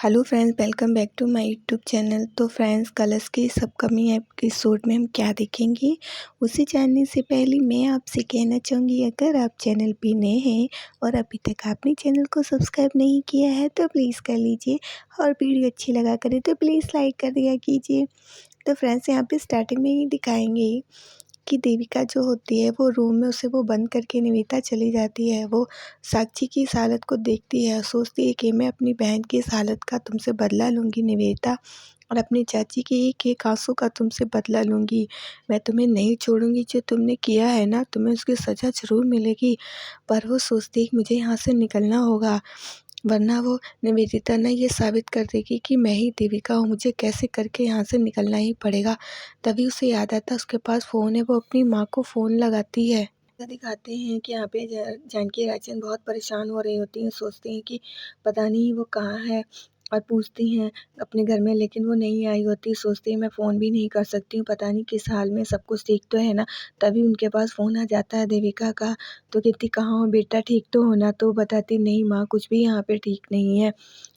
Hello friends, welcome back to my YouTube channel. तो friends, Colors के इस upcoming episode में हम क्या देखेंगे उसे जानने से पहले मैं आपसे कहना चाहूँगी, अगर आप चैनल पे नए हैं और अभी तक आपने चैनल को सब्सक्राइब नहीं किया है तो प्लीज़ कर लीजिए, और वीडियो अच्छी लगा करे तो प्लीज़ लाइक कर दिया कीजिए। तो फ्रेंड्स, यहाँ पे स्टार्टिंग में ही दिखाएंगे कि देविका जो होती है वो रूम में उसे वो बंद करके निवेदिता चली जाती है। वो साक्षी की इस हालत को देखती है, सोचती है कि मैं अपनी बहन की इस हालत का तुमसे बदला लूँगी निवेदिता, और अपनी चाची के एक एक आंसू का तुमसे बदला लूँगी। मैं तुम्हें नहीं छोड़ूंगी, जो तुमने किया है ना तुम्हें उसकी सज़ा ज़रूर मिलेगी। पर वो सोचती है कि मुझे यहाँ से निकलना होगा, वरना वो निवेदिता ने ये साबित कर देगी कि मैं ही देविका हूँ, मुझे कैसे करके यहाँ से निकलना ही पड़ेगा। तभी उसे याद आता है उसके पास फ़ोन है, वो अपनी माँ को फ़ोन लगाती है। ऐसा दिखाते हैं कि यहाँ पे जानकी राजन बहुत परेशान हो रही होती हैं, सोचती हैं कि पता नहीं वो कहाँ है, और पूछती हैं अपने घर में, लेकिन वो नहीं आई होती। सोचती है मैं फ़ोन भी नहीं कर सकती हूँ, पता नहीं किस हाल में, सब कुछ ठीक तो है ना। तभी उनके पास फ़ोन आ जाता है देविका का। तो कहती कहाँ हो बेटा, ठीक तो हो ना। तो बताती नहीं माँ, कुछ भी यहाँ पे ठीक नहीं है।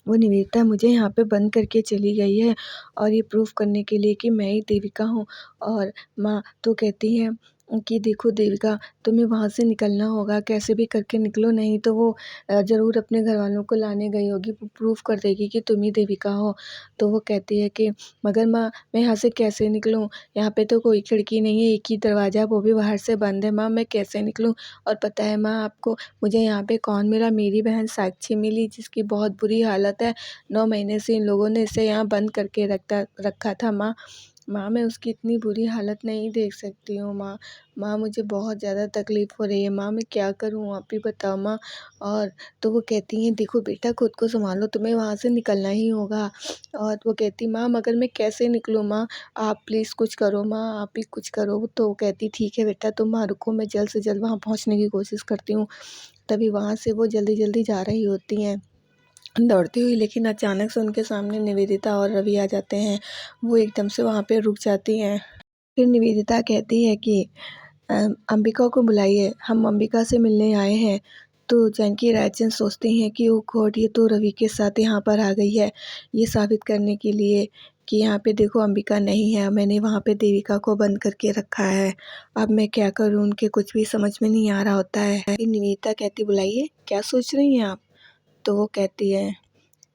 वो निवेदिता मुझे यहाँ पे बंद करके चली गई है, और ये प्रूफ करने के लिए कि मैं ही देविका हूँ। और माँ तो कहती हैं कि देखो देविका, तुम्हें वहाँ से निकलना होगा, कैसे भी करके निकलो, नहीं तो वो ज़रूर अपने घर वालों को लाने गई होगी, वो प्रूफ कर देगी कि तुम ही देविका हो। तो वो कहती है कि मगर माँ, मैं यहाँ से कैसे निकलूँ, यहाँ पे तो कोई खिड़की नहीं है, एक ही दरवाज़ा, वो भी बाहर से बंद है। माँ मैं कैसे निकलूँ। और पता है माँ आपको, मुझे यहाँ पे कौन मिला, मेरी बहन साक्षी मिली, जिसकी बहुत बुरी हालत है। 9 महीने से इन लोगों ने इसे यहाँ बंद करके रखा था माँ। माँ मैं उसकी इतनी बुरी हालत नहीं देख सकती हूँ माँ। माँ मुझे बहुत ज़्यादा तकलीफ़ हो रही है माँ, मैं क्या करूँ आप ही बताओ माँ। और तो वो कहती हैं देखो बेटा, खुद को संभालो, तुम्हें वहाँ से निकलना ही होगा। और वो कहती माँ मगर मैं कैसे निकलूँ माँ, आप प्लीज़ कुछ करो माँ, आप ही कुछ करो। तो वो कहती ठीक है बेटा, तुम वहाँ रुको, मैं जल्द से जल्द वहाँ पहुँचने की कोशिश करती हूँ। तभी वहाँ से वो जल्दी जल्दी जा रही होती हैं दौड़ती हुई, लेकिन अचानक से उनके सामने निवेदिता और रवि आ जाते हैं। वो एकदम से वहाँ पे रुक जाती हैं। फिर निवेदिता कहती है कि अंबिका को बुलाइए, हम अंबिका से मिलने आए हैं। तो जानकी राजन सोचती हैं कि ओ गॉड, ये तो रवि के साथ यहाँ पर आ गई है, ये साबित करने के लिए कि यहाँ पे देखो अंबिका नहीं है, मैंने वहाँ पे देविका को बंद करके रखा है। अब मैं क्या करूँ, उनके कुछ भी समझ में नहीं आ रहा होता है। फिर निवेदिता कहती बुलाइए, क्या सोच रही हैं आप। तो वो कहती है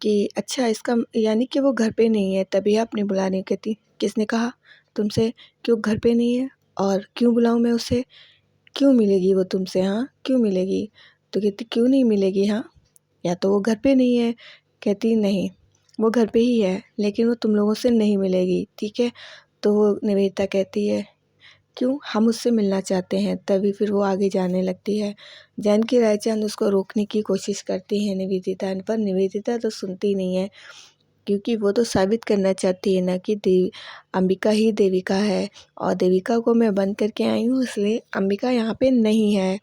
कि अच्छा, इसका यानी कि वो घर पे नहीं है, तभी आपने बुलाने। कहती किसने कहा तुमसे, क्यों घर पे नहीं है, और क्यों बुलाऊं मैं उसे, क्यों मिलेगी वो तुमसे, हाँ क्यों मिलेगी। तो कहती क्यों नहीं मिलेगी, हाँ या तो वो घर पे नहीं है। कहती नहीं, वो घर पे ही है, लेकिन वो तुम लोगों से नहीं मिलेगी, ठीक है। तो वो निवेदिता कहती है क्यों, हम उससे मिलना चाहते हैं। तभी फिर वो आगे जाने लगती है। जानकी रायचंद उसको रोकने की कोशिश करती है निवेदिता पर, निवेदिता तो सुनती नहीं है, क्योंकि वो तो साबित करना चाहती है ना कि अंबिका ही देविका है, और देविका को मैं बंद करके आई हूँ, इसलिए अंबिका यहाँ पे नहीं है।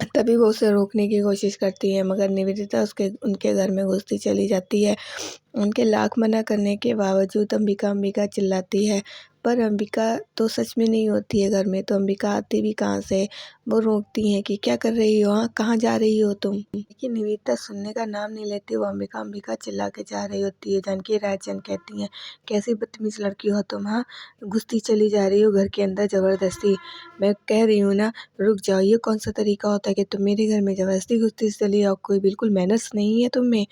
तभी वो उसे रोकने की कोशिश करती है, मगर निवेदिता उनके घर में घुसती चली जाती है। उनके लाख मना करने के बावजूद अंबिका अंबिका चिल्लाती है, पर अंबिका तो सच में नहीं होती है घर में। तो अंबिका आती भी कहाँ से। वो रोकती हैं कि क्या कर रही हो, हाँ कहाँ जा रही हो तुम। लेकिन निवेदिता सुनने का नाम नहीं लेती, वो अंबिका अंबिका चिल्ला के जा रही होती है। जानकी रायचंद कहती हैं कैसी बदतमीज लड़की हो तुम, हाँ घुसती चली जा रही हो घर के अंदर ज़बरदस्ती। मैं कह रही हूँ ना रुक जाओ, ये कौन सा तरीका होता है कि तुम मेरे घर में ज़बरदस्ती घुसती चली जाओ, कोई बिल्कुल मैनर्स नहीं है तुम में।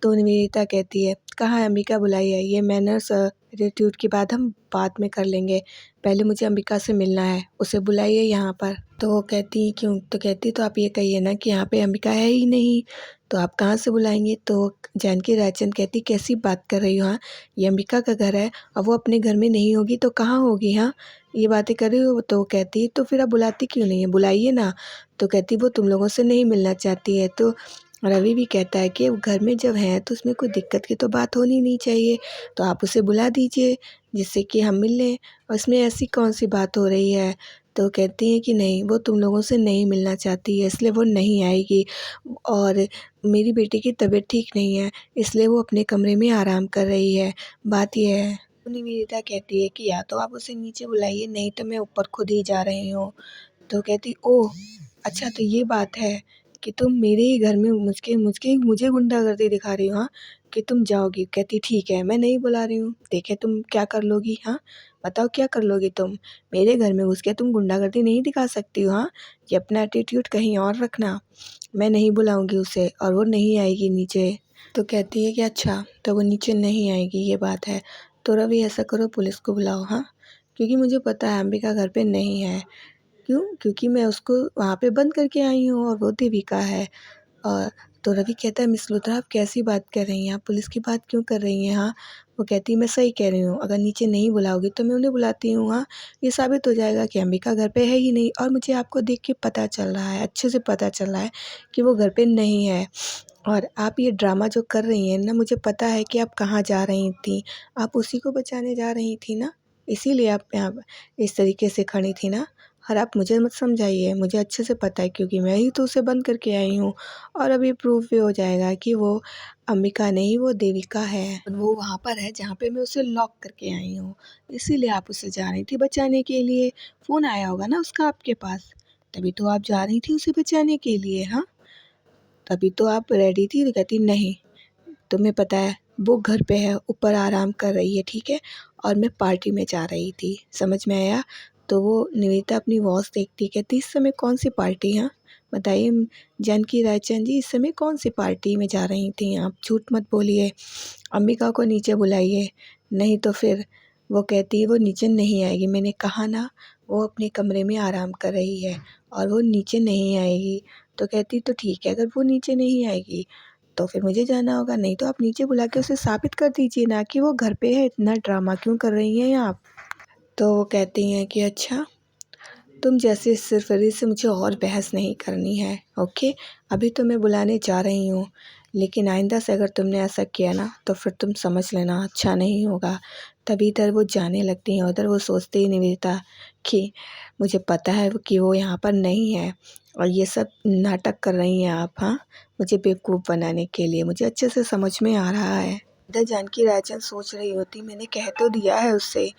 तो निवेदिता कहती है कहाँ है अंबिका, बुलाई है, ये मैनर्स एटीट्यूड की बात हम बाद में कर लेंगे, पहले मुझे अंबिका से मिलना है, उसे बुलाइए यहाँ पर। तो वो कहती है क्यों। तो कहती तो आप ये कहिए ना कि यहाँ पे अंबिका है ही नहीं, तो आप कहाँ से बुलाएंगे। तो जानकी रायचंद कहती कैसी बात कर रही हो, हाँ ये अंबिका का घर है, और वो अपने घर में नहीं होगी तो कहाँ होगी, हाँ ये बातें कर रही हो। तो वो कहती तो फिर आप बुलाती क्यों नहीं है, बुलाइए ना। तो कहती वो तुम लोगों से नहीं मिलना चाहती है। तो रवि भी कहता है कि घर में जब है तो उसमें कोई दिक्कत की तो बात होनी नहीं चाहिए, तो आप उसे बुला दीजिए जिससे कि हम मिल लें, और इसमें ऐसी कौन सी बात हो रही है। तो कहती हैं कि नहीं, वो तुम लोगों से नहीं मिलना चाहती है, इसलिए वो नहीं आएगी, और मेरी बेटी की तबीयत ठीक नहीं है, इसलिए वो अपने कमरे में आराम कर रही है, बात यह है। तो निवेदिता कहती है कि या तो आप उसे नीचे बुलाइए, नहीं तो मैं ऊपर खुद ही जा रही हूँ। तो कहती ओह अच्छा, तो ये बात है कि तुम मेरे ही घर में मुझे गुंडागर्दी दिखा रही हो, हाँ कि तुम जाओगी। कहती ठीक है, मैं नहीं बुला रही हूँ, देखे तुम क्या कर लोगी। हाँ बताओ क्या कर लोगी तुम, मेरे घर में घुस के तुम गुंडागर्दी नहीं दिखा सकती हो। हाँ ये अपना एटीट्यूड कहीं और रखना, मैं नहीं बुलाऊंगी उसे और वो नहीं आएगी नीचे। तो कहती है कि अच्छा तो वो नीचे नहीं आएगी, ये बात है। तो रवि ऐसा करो पुलिस को बुलाओ। हाँ क्योंकि मुझे पता है अंबिका घर पे नहीं है। क्यों? क्योंकि मैं उसको वहाँ पे बंद करके आई हूँ और वो देविका है। और तो रवि कहता है मिस लूथरा आप कैसी बात कर रही हैं, आप पुलिस की बात क्यों कर रही हैं। हाँ वो कहती है मैं सही कह रही हूँ, अगर नीचे नहीं बुलाओगी तो मैं उन्हें बुलाती हूँ। हाँ ये साबित हो जाएगा कि अंबिका घर पे है ही नहीं, और मुझे आपको देख के पता चल रहा है, अच्छे से पता चल रहा है कि वो घर पे नहीं है। और आप ये ड्रामा जो कर रही हैं ना, मुझे पता है कि आप कहाँ जा रही थी, आप उसी को बचाने जा रही थी ना, इसीलिए आप यहाँ इस तरीके से खड़ी थी ना। और आप मुझे मत समझाइए, मुझे अच्छे से पता है क्योंकि मैं ही तो उसे बंद करके आई हूँ। और अभी प्रूफ भी हो जाएगा कि वो अंबिका नहीं वो देविका है, वो वहाँ पर है जहाँ पे मैं उसे लॉक करके आई हूँ। इसीलिए आप उसे जा रही थी बचाने के लिए, फ़ोन आया होगा ना उसका आपके पास, तभी तो आप जा रही थी उसे बचाने के लिए। हाँ तभी तो आप रेडी थी। तो कहती नहीं, तुम्हें पता है वो घर पे है, ऊपर आराम कर रही है, ठीक है, और मैं पार्टी में जा रही थी, समझ में आया। तो वो निवेदिता अपनी वॉच देखती, कहती इस समय कौन सी पार्टी। हाँ बताइए जानकी रायचंद जी, इस समय कौन सी पार्टी में जा रही थी आप, झूठ मत बोलिए, अंबिका को नीचे बुलाइए, नहीं तो फिर। वो कहती है वो नीचे नहीं आएगी, मैंने कहा ना वो अपने कमरे में आराम कर रही है और वो नीचे नहीं आएगी। तो कहती तो ठीक है, अगर वो नीचे नहीं आएगी तो फिर मुझे जाना होगा, नहीं तो आप नीचे बुला के उसे साबित कर दीजिए ना कि वो घर पे है, इतना ड्रामा क्यों कर रही हैं आप। तो वो कहती हैं कि अच्छा तुम जैसे सरफरी से मुझे और बहस नहीं करनी है, ओके। अभी तो मैं बुलाने जा रही हूँ, लेकिन आइंदा से अगर तुमने ऐसा किया ना तो फिर तुम समझ लेना अच्छा नहीं होगा। तभी इधर वो जाने लगती हैं, उधर वो सोचती ही निवेदिता कि मुझे पता है कि वो यहाँ पर नहीं है और ये सब नाटक कर रही हैं आप। हाँ मुझे बेवकूफ़ बनाने के लिए, मुझे अच्छे से समझ में आ रहा है। इधर जानकी रायचंद सोच रही होती मैंने कह तो दिया है उससे,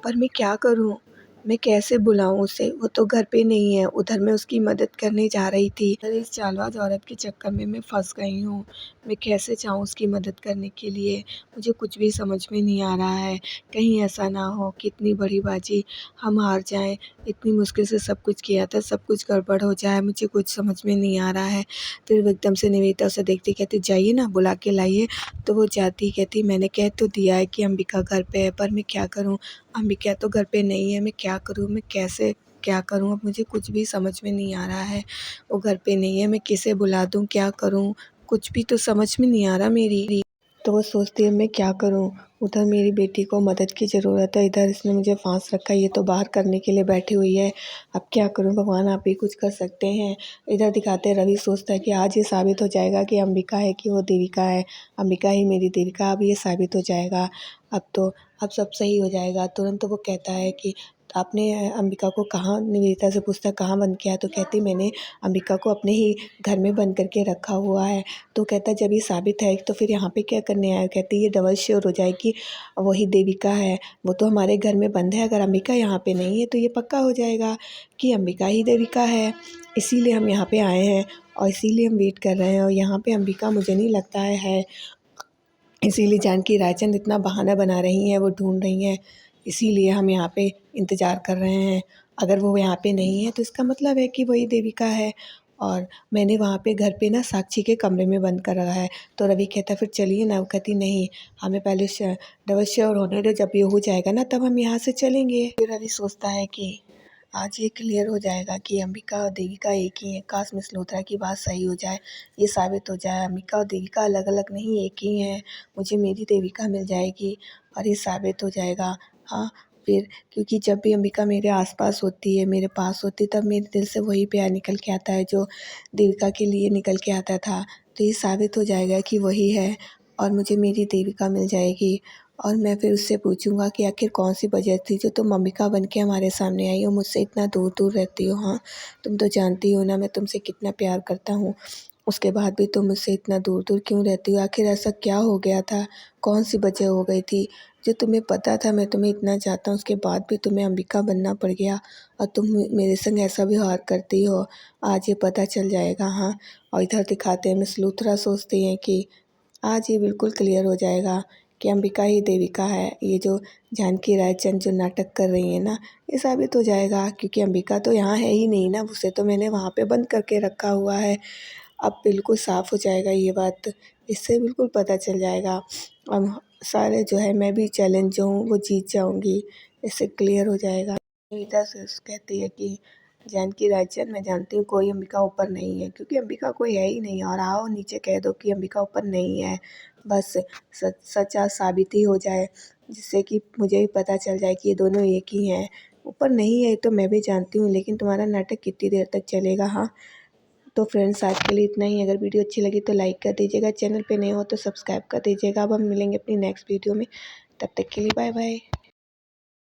पर मैं क्या करूँ, मैं कैसे बुलाऊँ उसे, वो तो घर पे नहीं है। उधर मैं उसकी मदद करने जा रही थी, इधर इस चालबाज औरत के चक्कर में मैं फंस गई हूँ। मैं कैसे जाऊँ उसकी मदद करने के लिए, मुझे कुछ भी समझ में नहीं आ रहा है। कहीं ऐसा ना हो कि इतनी बड़ी बाजी हम हार जाएं, इतनी मुश्किल से सब कुछ किया था, सब कुछ गड़बड़ हो जाए, मुझे कुछ समझ में नहीं आ रहा है। फिर वो एकदम से निवेदिता उसे देखती, कहती जाइए ना बुला के लाइए। तो वो जाती, कहती मैंने कह तो दिया है कि अंबिका घर पे है, पर मैं क्या करूँ, अंबिका तो घर पे नहीं है, मैं क्या करूँ, मैं कैसे क्या करूँ, अब मुझे कुछ भी समझ में नहीं आ रहा है। वो घर पे नहीं है, मैं किसे बुला दूँ, क्या करूँ, कुछ भी तो समझ में नहीं आ रहा मेरी। तो वो सोचती है मैं क्या करूँ, उधर मेरी बेटी को मदद की ज़रूरत है, इधर इसने मुझे फांस रखा है, ये तो बाहर करने के लिए बैठी हुई है। अब क्या करूँ भगवान, आप ही कुछ कर सकते हैं। इधर दिखाते रवि सोचता है कि आज ये साबित हो जाएगा कि अंबिका है कि वो देविका है, अंबिका ही मेरी देविका, अब ये साबित हो जाएगा। अब सब सही हो जाएगा। तुरंत वो कहता है कि आपने अंबिका को कहाँ, निवेदिता से पूछता कहाँ बंद किया, तो कहती मैंने अंबिका को अपने ही घर में बंद करके रखा हुआ है। तो कहता जब ये साबित है तो फिर यहाँ पे क्या करने आया। कहती ये डबल श्योर हो जाए कि वही देविका है, वो तो हमारे घर में बंद है, अगर अंबिका यहाँ पे नहीं है तो ये पक्का हो जाएगा कि अंबिका ही देविका है। इसीलिए हम यहाँ पे आए हैं और इसीलिए हम वेट कर रहे हैं, और यहाँ पे अंबिका मुझे नहीं लगता है। इसीलिए जानकी रायचंद इतना बहाना बना रही हैं, वो ढूंढ रही हैं, इसीलिए हम यहाँ पे इंतज़ार कर रहे हैं। अगर वो यहाँ पे नहीं है तो इसका मतलब है कि वही देविका है, और मैंने वहाँ पे घर पे ना साक्षी के कमरे में बंद कर रखा है। तो रवि कहता फिर चलिए ना, वो कहती नहीं, हमें पहले डबल श्योर होने दो, जब ये हो जाएगा ना तब हम यहाँ से चलेंगे। फिर रवि सोचता है कि आज ये क्लियर हो जाएगा कि अंबिका और देविका एक ही हैं। काश मिस लूथरा की बात सही हो जाए, ये साबित हो जाए अंबिका और देविका अलग अलग नहीं एक ही हैं, मुझे मेरी देविका मिल जाएगी और ये साबित हो जाएगा। हाँ फिर क्योंकि जब भी अंबिका मेरे आसपास होती है, मेरे पास होती है, तब मेरे दिल से वही प्यार निकल के आता है जो देविका के लिए निकल के आता था। तो ये साबित हो जाएगा कि वही है और मुझे मेरी देविका मिल जाएगी। और मैं फिर उससे पूछूंगा कि आखिर कौन सी वजह थी जो तुम अंबिका बन के हमारे सामने आई हो, मुझसे इतना दूर दूर रहती हो। हाँ तुम तो जानती हो ना मैं तुमसे कितना प्यार करता हूँ, उसके बाद भी तुम मुझसे इतना दूर दूर क्यों रहती हो, आखिर ऐसा क्या हो गया था, कौन सी वजह हो गई थी जो तुम्हें पता था मैं तुम्हें इतना चाहता हूँ, उसके बाद भी तुम्हें अंबिका बनना पड़ गया और तुम मेरे संग ऐसा व्यवहार करती हो। आज ये पता चल जाएगा। हाँ और इधर दिखाते हैं मिस लूथरा सोचती हैं कि आज ये बिल्कुल क्लियर हो जाएगा कि अंबिका ही देविका है। ये जो जानकी रायचंद जो नाटक कर रही है ना, ये साबित हो जाएगा, क्योंकि अंबिका तो यहाँ है ही नहीं ना, उसे तो मैंने वहाँ पे बंद करके रखा हुआ है। अब बिल्कुल साफ़ हो जाएगा ये बात, इससे बिल्कुल पता चल जाएगा। अब सारे जो है मैं भी चैलेंज जो हूँ वो जीत जाऊँगी, इससे क्लियर हो जाएगा। रीता से कहती है कि जानकी रायचंद, मैं जानती हूँ कोई अंबिका ऊपर नहीं है, क्योंकि अंबिका कोई है ही नहीं। और आओ नीचे कह दो कि अंबिका ऊपर नहीं है, बस सच आज साबित ही हो जाए, जिससे कि मुझे भी पता चल जाए कि ये दोनों एक ही हैं। ऊपर नहीं है तो मैं भी जानती हूँ, लेकिन तुम्हारा नाटक कितनी देर तक चलेगा। हाँ, तो फ्रेंड्स आज के लिए इतना ही। अगर वीडियो अच्छी लगी तो लाइक कर दीजिएगा, चैनल पे नए हो तो सब्सक्राइब कर दीजिएगा। अब हम मिलेंगे अपनी नेक्स्ट वीडियो में, तब तक के लिए बाय बाय।